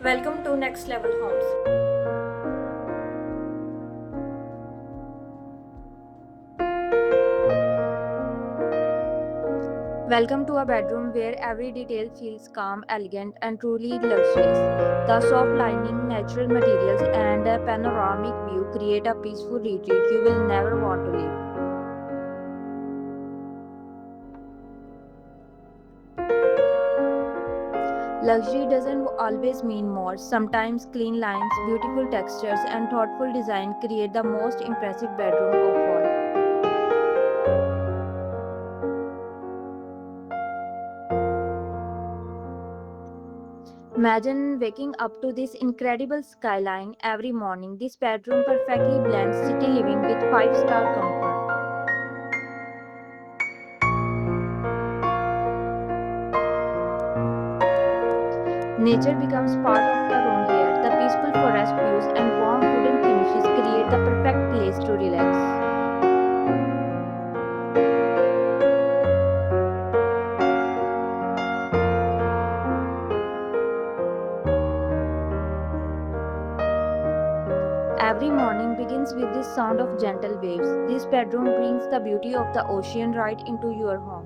Welcome to Next Level Homes. Welcome to a bedroom where every detail feels calm, elegant, and truly luxurious. The soft lining, natural materials, and a panoramic view create a peaceful retreat you will never want to leave. Luxury doesn't always mean more. Sometimes clean lines, beautiful textures, and thoughtful design create the most impressive bedroom of all. Imagine waking up to this incredible skyline every morning. This bedroom perfectly blends city living with five-star comfort. Nature becomes part of the room here. The peaceful forest views and warm wooden finishes create the perfect place to relax. Every morning begins with this sound of gentle waves. This bedroom brings the beauty of the ocean right into your home.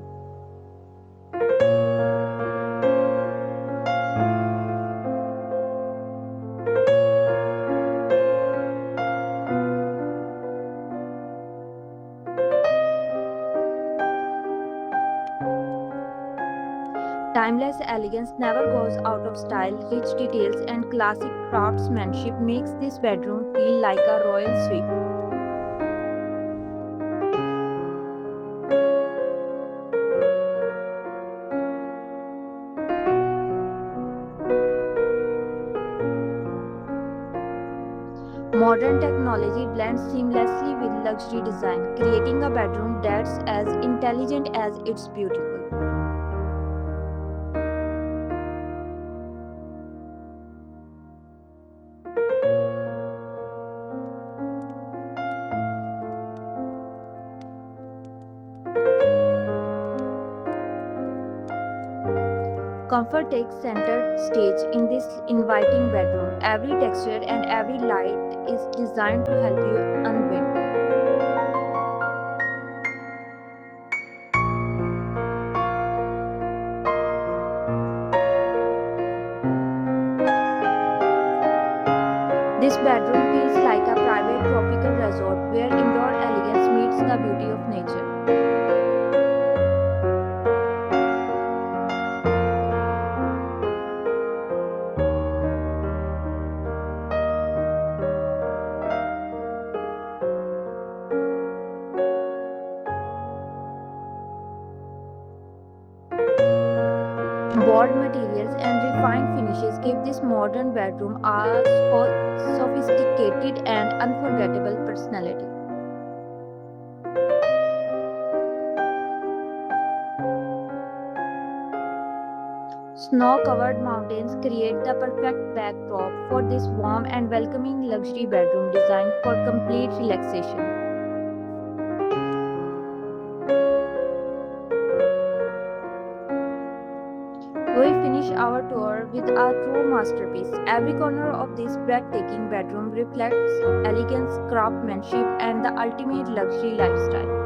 Timeless elegance never goes out of style. Rich details and classic craftsmanship makes this bedroom feel like a royal suite. Modern technology blends seamlessly with luxury design, creating a bedroom that's as intelligent as it's beautiful. Comfort takes center stage in this inviting bedroom. Every texture and every light is designed to help you unwind. This bedroom feels like a private tropical resort where indoor elegance meets the beauty of nature. Bold materials and refined finishes give this modern bedroom a sophisticated and unforgettable personality. Snow covered mountains create the perfect backdrop for this warm and welcoming luxury bedroom designed for complete relaxation. We finish our tour with a true masterpiece. Every corner of this breathtaking bedroom reflects elegance, craftsmanship, and the ultimate luxury lifestyle.